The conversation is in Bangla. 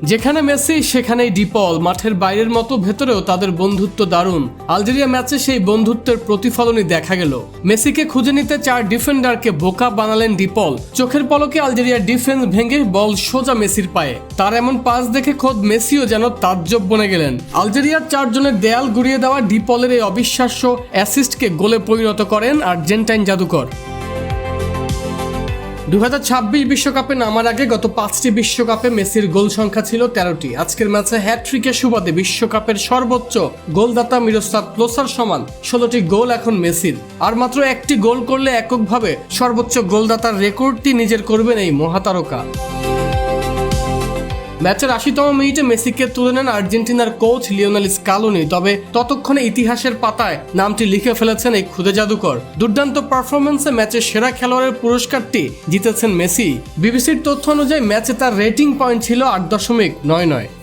যেখানে মেসি সেখানেই ডিপল, মাঠের বাইরের মতো ভেতরেও তাদের বন্ধুত্ব দারুণ। আলজেরিয়া ম্যাচে সেই বন্ধুত্বের প্রতিফলনই দেখা গেল। মেসিকে খুঁজে নিতে 4 ডিফেন্ডারকে বোকা বানালেন ডিপল। চোখের পলকে আলজেরিয়ার ডিফেন্স ভেঙে বল সোজা মেসির পায়ে। তার এমন পাস দেখে খোদ মেসিও যেন তাজ্জব বনে গেলেন। আলজেরিয়ার 4 জনের দেয়াল গুড়িয়ে দেওয়া ডিপলের এই অবিশ্বাস্য অ্যাসিস্টকে গোলে পরিণত করেন আর্জেন্টাইন জাদুকর। 2026 বিশ্বকাপে নামার আগে গত 5টি বিশ্বকাপে মেসির গোল সংখ্যা ছিল 13টি। আজকের ম্যাচে হ্যাটট্রিকের সুবাদে বিশ্বকাপের সর্বোচ্চ গোলদাতা মিরোস্লাভ ক্লোসার সমান 16টি গোল এখন মেসির। আর মাত্র একটি গোল করলে এককভাবে সর্বোচ্চ গোলদাতার রেকর্ডটি নিজের করবেন এই মহাতারকা। ম্যাচের 80তম মিনিটে মেসিকে তুলে নেন আর্জেন্টিনার কোচ লিওনেল স্কালোনি। তবে ততক্ষণে ইতিহাসের পাতায় নামটি লিখে ফেলেছেন এই খুদে জাদুকর। দুর্দান্ত পারফরমেন্সে ম্যাচের সেরা খেলোয়াড়ের পুরস্কারটি জিতেছেন মেসি। বিবিসির তথ্য অনুযায়ী ম্যাচে তার রেটিং পয়েন্ট ছিল 8.99।